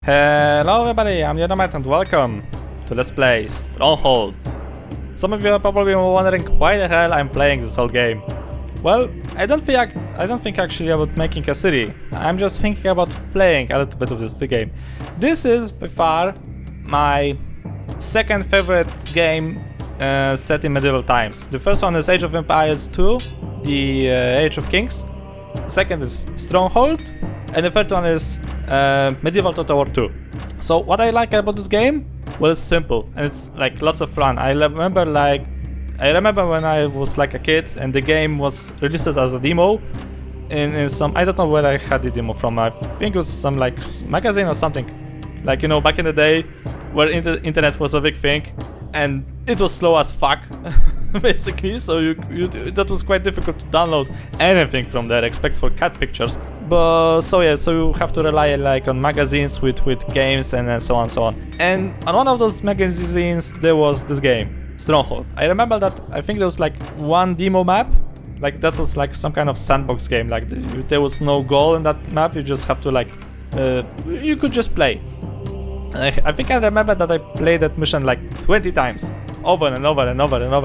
Hello everybody, I'm Neodyinamite and welcome to Let's Play Stronghold. Some of you are probably wondering why the hell I'm playing this whole game. Well, I don't think actually about making a city. I'm just thinking about playing a little bit of this game. This is by far my second favorite game set in medieval times. The first one is Age of Empires 2, the Age of Kings. The second is Stronghold, and the third one is Medieval Total War 2. So what I like about this game? Well, it's simple and it's like lots of fun. I remember when I was like a kid and the game was released as a demo in some, I don't know where I had the demo from. I think it was some like magazine or something. Like, you know, back in the day where internet was a big thing and it was slow as fuck basically, so that was quite difficult to download anything from there except for cat pictures. But so yeah, so you have to rely like on magazines with games and so on. And on one of those magazines there was this game, Stronghold. I remember that I think there was like one demo map, like that was like some kind of sandbox game, like there was no goal in that map, you just have to like you could just play. I think I remember that I played that mission like 20 times, over and over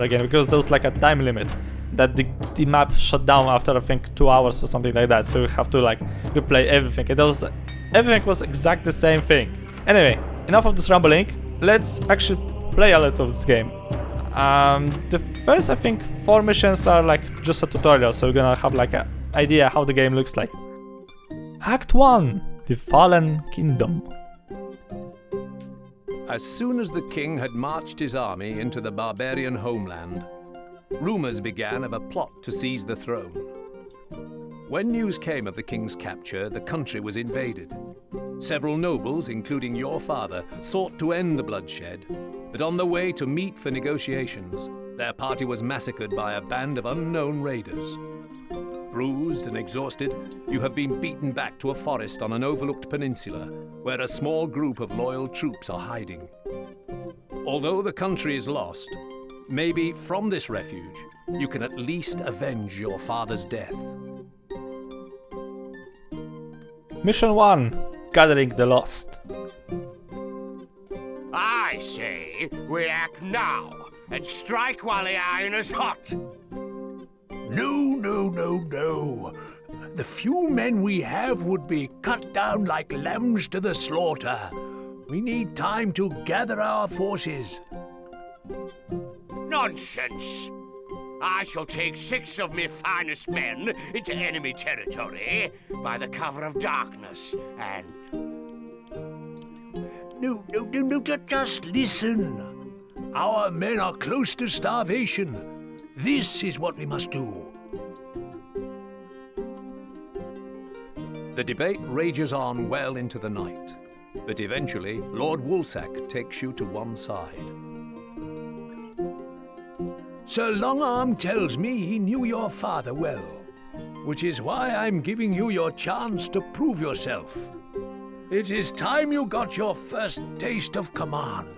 again, because there was like a time limit that the map shut down after I think 2 hours or something like that, so you have to like replay everything. Everything was exactly the same thing. Anyway, enough of this rambling, let's actually play a little of this game. The first I think 4 missions are like just a tutorial, so you're gonna have like an idea how the game looks like. Act 1, The Fallen Kingdom. As soon as the king had marched his army into the barbarian homeland, rumors began of a plot to seize the throne. When news came of the king's capture, the country was invaded. Several nobles, including your father, sought to end the bloodshed, but on the way to meet for negotiations, their party was massacred by a band of unknown raiders. Bruised and exhausted, you have been beaten back to a forest on an overlooked peninsula, where a small group of loyal troops are hiding. Although the country is lost, maybe from this refuge, you can at least avenge your father's death. Mission 1, Gathering the Lost. I say we act now and strike while the iron is hot. No. The few men we have would be cut down like lambs to the slaughter. We need time to gather our forces. Nonsense! I shall take 6 of me finest men into enemy territory by the cover of darkness and... No, just listen. Our men are close to starvation. This is what we must do. The debate rages on well into the night, but eventually Lord Woolsack takes you to one side. Sir Longarm tells me he knew your father well, which is why I'm giving you your chance to prove yourself. It is time you got your first taste of command.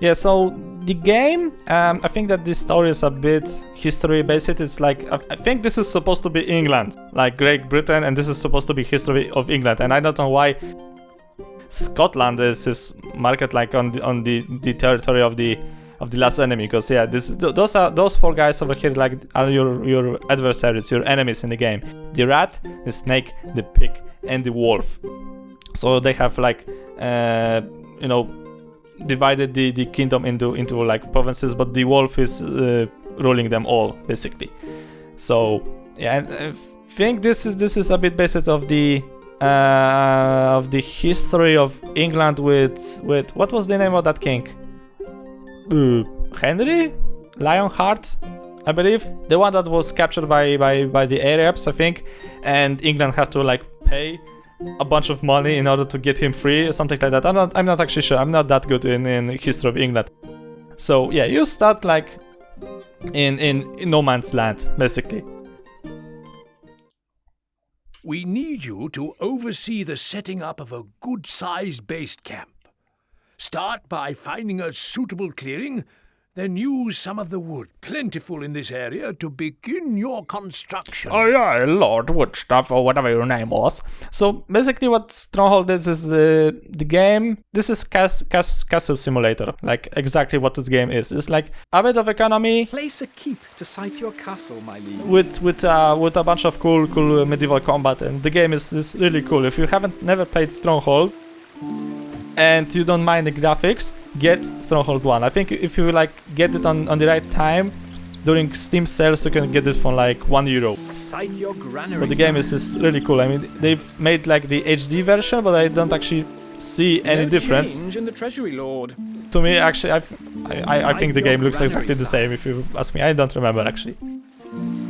Yeah, so the game, I think that this story is a bit history based. It's like, I think this is supposed to be England, like Great Britain, and this is supposed to be history of England. And I don't know why Scotland is marked like on the territory of the last enemy, because yeah, those 4 guys over here like are your adversaries, your enemies in the game. The rat, the snake, the pig, and the wolf. So they have like you know, divided the kingdom into like provinces, but the wolf is ruling them all basically. So yeah, and I think this is a bit based of the history of England with what was the name of that king? Henry Lionheart, I believe, the one that was captured by the Arabs, I think, and England had to like pay a bunch of money in order to get him free, something like that. I'm not actually sure. I'm not that good in history of England. So yeah, you start like in no man's land basically. We need you to oversee the setting up of a good-sized base camp. Start by finding a suitable clearing, Then use some of the wood plentiful in this area to begin your construction. Oh yeah, Lord Woodstuff or whatever your name was. So basically what Stronghold is the game. This is castle simulator, like exactly what this game is. It's like a bit of economy. Place a keep to site your castle, my liege. With a bunch of cool medieval combat, and the game is really cool. If you never played Stronghold and you don't mind the graphics, get Stronghold 1. I think if you like get it on the right time during Steam sales, you can get it for like €1. Site your granary. But the game is really cool. I mean, they've made like the HD version, but I don't actually see any difference. Change in the treasury, lord. To me, actually, I think the game looks exactly the same. If you ask me, I don't remember actually.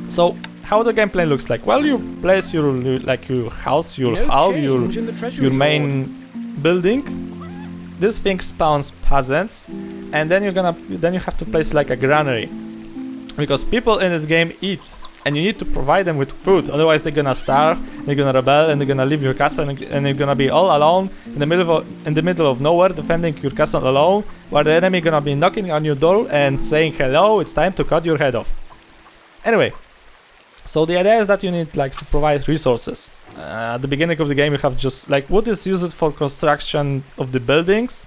So how the gameplay looks like? Well, you place your house, your hall, your main building. This thing spawns peasants, and then you have to place like a granary, because people in this game eat, and you need to provide them with food. Otherwise, they're gonna starve, they're gonna rebel, and they're gonna leave your castle, and you're gonna be all alone in the middle of nowhere, defending your castle alone, while the enemy gonna be knocking on your door and saying, "Hello, it's time to cut your head off." Anyway, so the idea is that you need like to provide resources. At the beginning of the game, you have just like wood is used for construction of the buildings.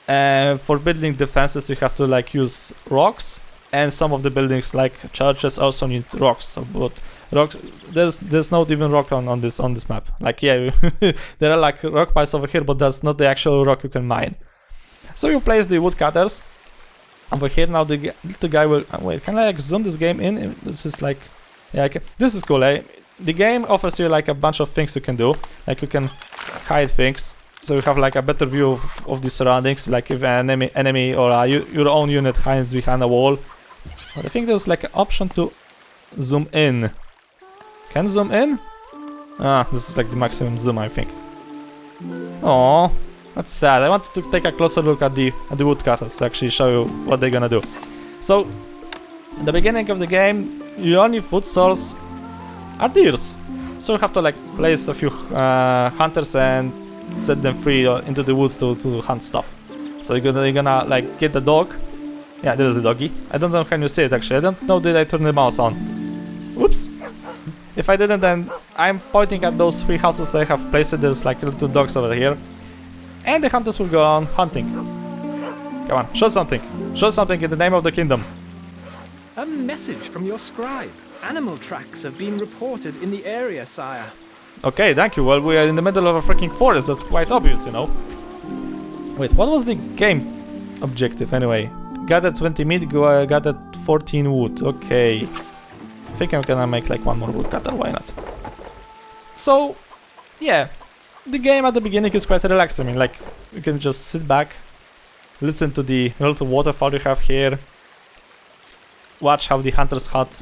For building defenses, you have to like use rocks, and some of the buildings like churches also need rocks. So, but rocks, there's not even rock on this map. Like yeah, there are like rock piles over here, but that's not the actual rock you can mine. So you place the woodcutters over here. Now the guy will wait. Can I like zoom this game in? This is like yeah, this is cool. The game offers you like a bunch of things you can do. Like you can hide things, so you have like a better view of the surroundings. Like if an enemy or your own unit hides behind a wall. But I think there's like an option to zoom in. Can zoom in? Ah, this is like the maximum zoom, I think. Oh, that's sad. I wanted to take a closer look at the woodcutters to actually show you what they're gonna do. So, at the beginning of the game, your only food source are deers. So you have to like place a few hunters and set them free into the woods to hunt stuff. So you're gonna like get the dog. Yeah, there's the doggy. I don't know how you see it actually. I don't know did I turn the mouse on. Whoops. If I didn't, then I'm pointing at those 3 houses that I have placed. There's like little dogs over here. And the hunters will go on hunting. Come on, shoot something. Shoot something in the name of the kingdom. A message from your scribe. Animal tracks have been reported in the area, sire. Okay, thank you. Well, we are in the middle of a freaking forest. That's quite obvious, you know. Wait, what was the game objective anyway? Gather 20 meat, gather 14 wood. Okay. I think I'm gonna make like one more woodcutter, why not? So, yeah. The game at the beginning is quite relaxed. I mean, like, you can just sit back, listen to the little waterfall you have here, watch how the hunters hunt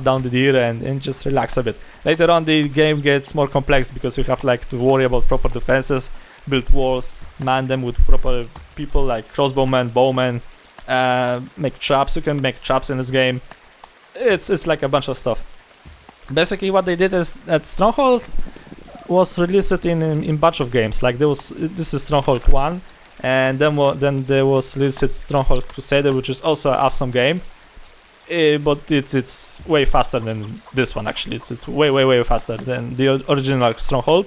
down the deer and just relax a bit. Later on the game gets more complex because you have like to worry about proper defenses, build walls, man them with proper people like crossbowmen, bowmen, make traps. You can make traps in this game. It's like a bunch of stuff. Basically what they did is that Stronghold was released in bunch of games. Like this is Stronghold 1, and then there was released Stronghold Crusader, which is also an awesome game. But it's way faster than this one actually. It's way faster than the original Stronghold.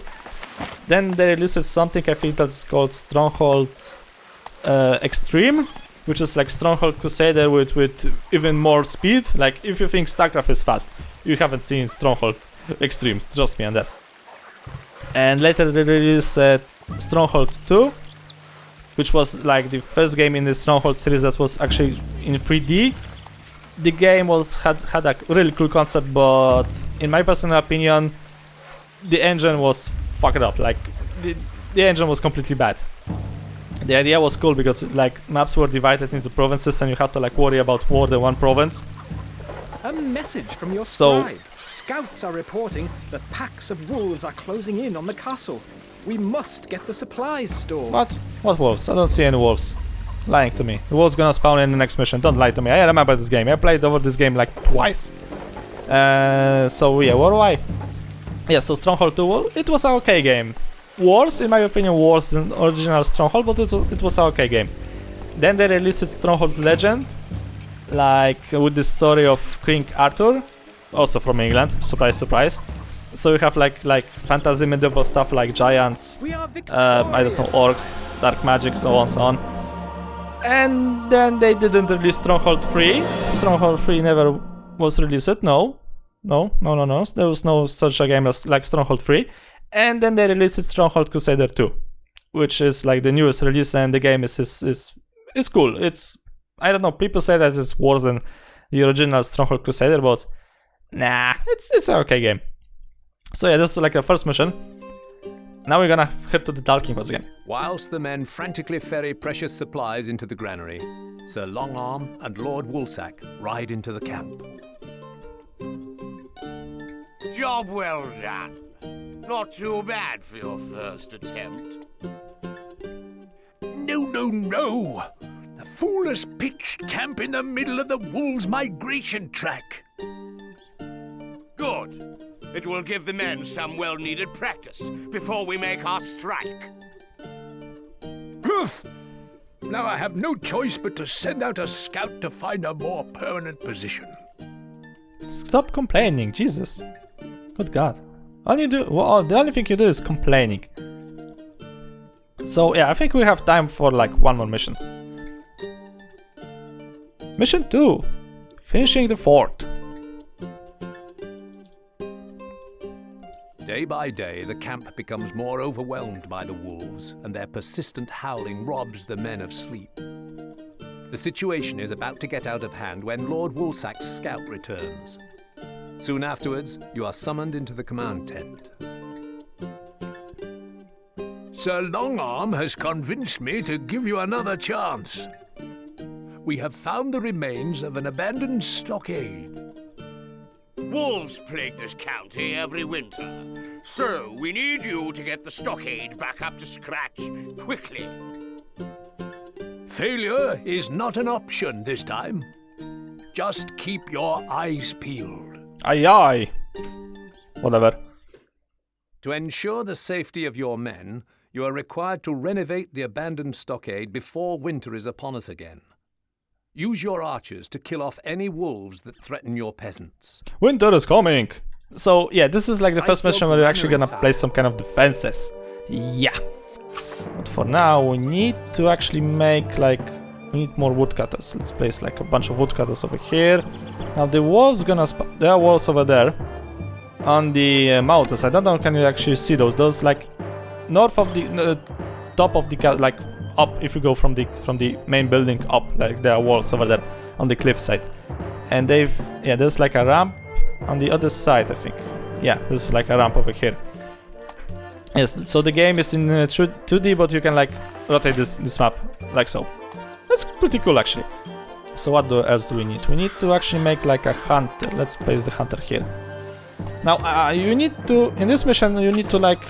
Then they released something I think that's called Stronghold Extreme, which is like Stronghold Crusader with even more speed. Like if you think StarCraft is fast, you haven't seen Stronghold Extreme. Trust me on that. And later they released Stronghold 2, which was like the first game in the Stronghold series that was actually in 3D. The game had a really cool concept, but in my personal opinion, the engine was fucked up. Like the engine was completely bad. The idea was cool because like maps were divided into provinces, and you had to like worry about more than one province. A message from your scribe. Scouts are reporting that packs of wolves are closing in on the castle. We must get the supplies stored. What? What wolves? I don't see any wolves. Lying to me. The wolves gonna spawn in the next mission. Don't lie to me. I remember this game. I played over this game like twice. So yeah, what do I? Yeah, so Stronghold 2, well, it was an okay game. Worse, in my opinion, worse than original Stronghold, but it was an okay game. Then they released Stronghold Legend, like with the story of King Arthur, also from England. Surprise, surprise. So you have like fantasy medieval stuff like giants, We are I don't know, orcs, dark magic, so on, so on. And then they didn't release Stronghold 3. Stronghold 3 never was released. No. There was no such a game as like Stronghold 3. And then they released Stronghold Crusader 2, which is like the newest release, and the game is cool. It's, I don't know, people say that it's worse than the original Stronghold Crusader, but nah, it's an okay game. So yeah, this is like a first mission. Now we're gonna head to the Dalking once again. Whilst the men frantically ferry precious supplies into the granary, Sir Longarm and Lord Woolsack ride into the camp. Job well done. Not too bad for your first attempt. No. The fool has pitched camp in the middle of the wolves' migration track. Good. It will give the men some well-needed practice before we make our strike. Poof! Now I have no choice but to send out a scout to find a more permanent position. Stop complaining, Jesus. Good God. The only thing you do is complaining. So yeah, I think we have time for like one more mission. Mission 2. Finishing the fort. Day by day, the camp becomes more overwhelmed by the wolves, and their persistent howling robs the men of sleep. The situation is about to get out of hand when Lord Woolsack's scout returns. Soon afterwards, you are summoned into the command tent. Sir Longarm has convinced me to give you another chance. We have found the remains of an abandoned stockade. Wolves plague this county every winter, so we need you to get the stockade back up to scratch quickly. Failure is not an option this time. Just keep your eyes peeled. Aye. Whatever. To ensure the safety of your men, you are required to renovate the abandoned stockade before winter is upon us again. Use your archers to kill off any wolves that threaten your peasants. Winter is coming! So yeah, this is like the first mission where you're actually gonna place some kind of defenses. Yeah. But for now, we need to actually make like... we need more woodcutters. Let's place like a bunch of woodcutters over here. Now the walls gonna... there are walls over there. On the mountains. I don't know, can you actually see those? Those like... north of the... top of the... like... up, if you go from the main building up, like there are walls over there on the cliffside, and they've, yeah, there's like a ramp on the other side, I think. Yeah, there's like a ramp over here. Yes, so the game is in 2D, but you can like rotate this map like so. That's pretty cool actually. So what else do we need? We need to actually make like a hunter. Let's place the hunter here. Now you need to, in this mission, you need to like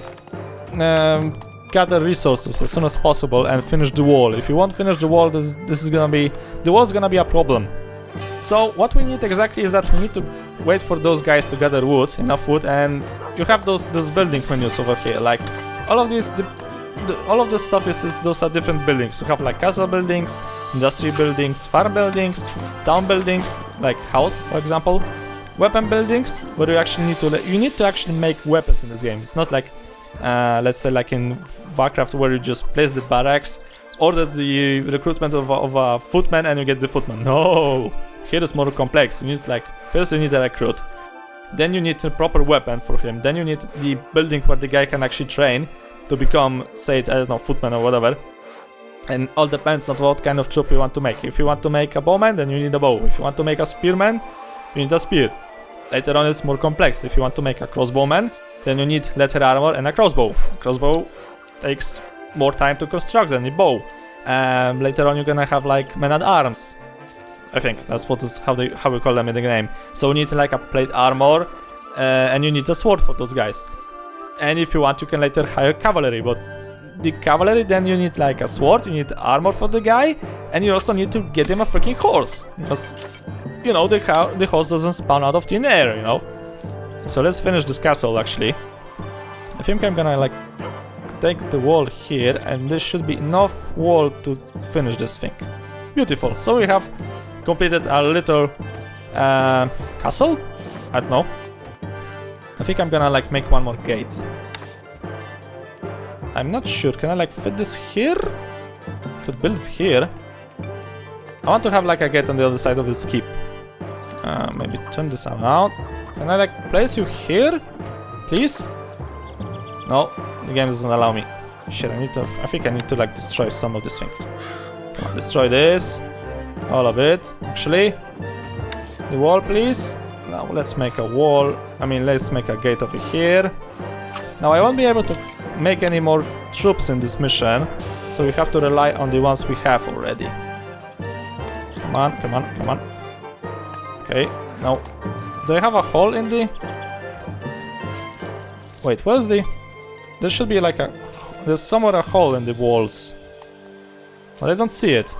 gather resources as soon as possible and finish the wall. If you won't finish the wall, this is gonna be, the wall's gonna be a problem. So what we need exactly is that we need to wait for those guys to gather wood, enough wood, and you have those building menus over here. Like all of these, all of this stuff is those are different buildings. You have like castle buildings, industry buildings, farm buildings, town buildings, like house, for example, weapon buildings, where you actually need to actually make weapons in this game. It's not like let's say like in Warcraft, where you just place the barracks, order the recruitment of a footman, and you get the footman. No, here is more complex. You need like, first you need a recruit, then you need a proper weapon for him, then you need the building where the guy can actually train to become, say, I don't know, footman or whatever. And all depends on what kind of troop you want to make. If you want to make a bowman, then you need a bow. If you want to make a spearman, you need a spear. Later on it's more complex. If you want to make a crossbowman, then you need leather armor and a crossbow. Crossbow takes more time to construct than a bow. Later on you're gonna have like men-at-arms. I think that's how we call them in the game. So you need like a plate armor, and you need a sword for those guys. And if you want, you can later hire cavalry, but the cavalry, then you need like a sword, you need armor for the guy, and you also need to get him a freaking horse, because you know the horse doesn't spawn out of thin air, you know. So let's finish this castle actually. I think I'm gonna like take the wall here, and there should be enough wall to finish this thing. Beautiful. So we have completed a little castle? I don't know. I think I'm gonna like make one more gate. I'm not sure. Can I like fit this here? Could build it here. I want to have like a gate on the other side of this keep. Maybe turn this around. Can I like place you here? Please? No, the game doesn't allow me. Shit, I think I need to like destroy some of this thing. Come on, destroy this. All of it, actually. The wall, please. Now let's make a wall. I mean, let's make a gate over here. Now I won't be able to make any more troops in this mission, so we have to rely on the ones we have already. Come on, come on, come on. Okay, now, do I have a hole in the... Wait, where's the... There should be like a... There's somewhere a hole in the walls. But I don't see it.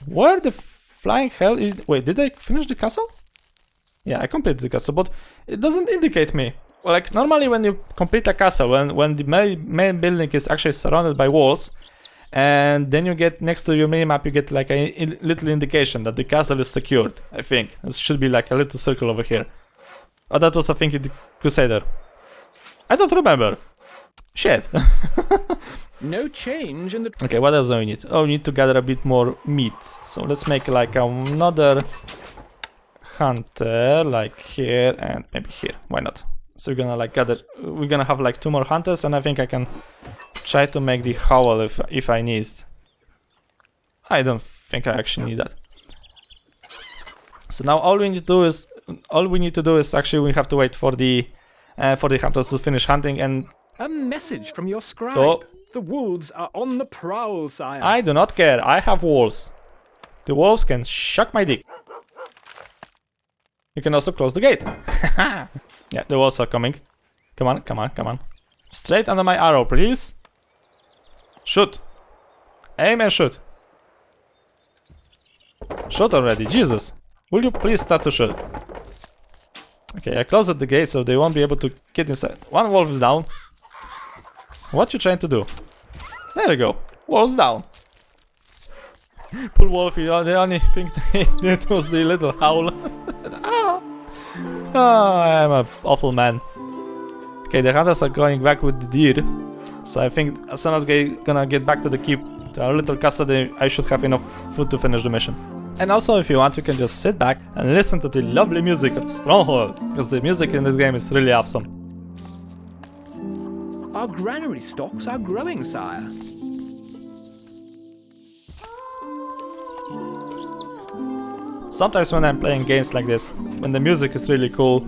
Where the flying hell is... Wait, did I finish the castle? Yeah, I completed the castle, but it doesn't indicate me. Like, normally when you complete a castle, when the main building is actually surrounded by walls, and then you get, next to your minimap, you get like a little indication that the castle is secured, I think. It should be like a little circle over here. Oh, that was, I think, in the Crusader. I don't remember. Shit. No change in the... Okay, what else do we need? Oh, we need to gather a bit more meat. So let's make like another hunter, like here and maybe here. Why not? So we're gonna like gather... We're gonna have like 2 more hunters, and I think I can try to make the howl if I need. I don't think I actually need that. So now all we need to do is actually we have to wait for the hunters to finish hunting and... A message from your scribe. Oh. The wolves are on the prowl, sire. I do not care. I have walls. The wolves can suck my dick. You can also close the gate. Yeah, the wolves are coming. Come on, come on, come on. Straight under my arrow, please. Shoot. Aim and shoot. Shoot already, Jesus. Will you please start to shoot? Okay, I closed the gate so they won't be able to get inside. One wolf is down. What you trying to do? There you go. Wolf's down. Poor Wolfie, the only thing they did was the little howl. Ah. Oh, I'm an awful man. Okay, the hunters are going back with the deer. So I think as soon as they're gonna get back to the keep, to our little castle, I should have enough food to finish the mission. And also, if you want, you can just sit back and listen to the lovely music of Stronghold, because the music in this game is really awesome. Our granary stocks are growing, sire. Sometimes when I'm playing games like this, when the music is really cool,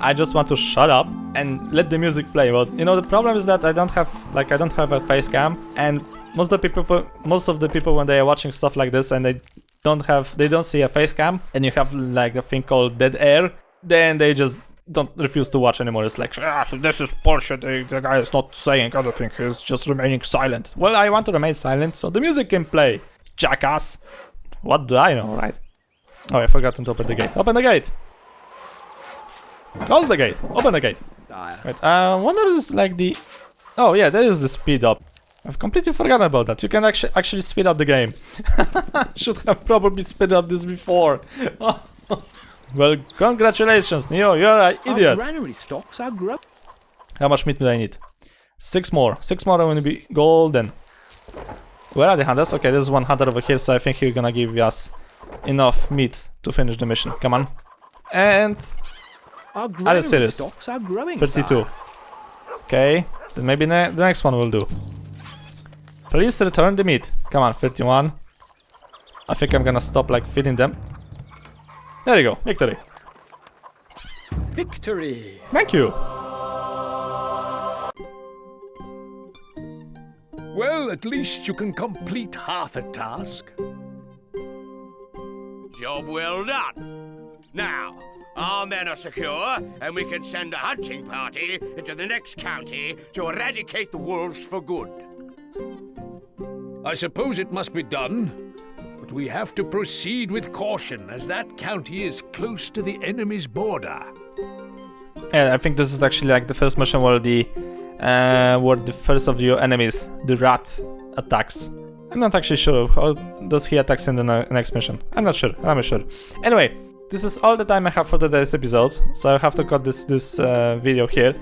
I just want to shut up and let the music play. But you know, the problem is that I don't have a face cam, and most of the people when they are watching stuff like this and they don't see a face cam, and you have like a thing called dead air, then they just refuse to watch anymore. It's like, this is bullshit, the guy is not saying anything, he's just remaining silent. Well, I want to remain silent so the music can play, jackass. What do I know, right? Oh, I forgot to open the gate. Open the gate! Close the gate! Open the gate! Wait, wonder is like the... Oh yeah, there is the speed up. I've completely forgotten about that. You can actually speed up the game. Should have probably speed up this before. Well, congratulations, Neo, you're an idiot. Our granary stocks are growing. How much meat do I need? 6 more. 6 more are going to be golden. Where are the hunters? Okay, there's one hunter over here, so I think he's gonna give us enough meat to finish the mission. Come on. And... Our granary serious? stocks are growing, 32. sire. Okay, then maybe the next one will do. Please return the meat. Come on, 31. I think I'm gonna stop like feeding them. There you go, victory. Victory! Thank you. Well, at least you can complete half a task. Job well done. Now, our men are secure, and we can send a hunting party into the next county to eradicate the wolves for good. I suppose it must be done, but we have to proceed with caution as that county is close to the enemy's border. Yeah, I think this is actually like the first mission where the first of your enemies, the rat, attacks. I'm not actually sure how does he attacks in the next mission. I'm not sure. Anyway, this is all the time I have for today's episode, so I have to cut this video here.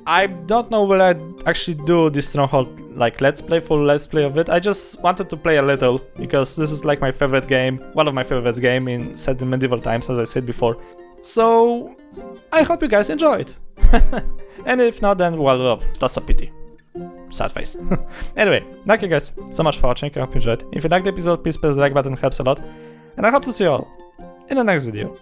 I don't know will I actually do this Stronghold like full let's play of it. I just wanted to play a little because this is like my favorite game, one of my favorite games set in medieval times, as I said before. So I hope you guys enjoyed. And if not, then well, that's a pity. Sad face. Anyway, thank you guys so much for watching. I hope you enjoyed. If you liked the episode, please press the like button, it helps a lot. And I hope to see you all in the next video.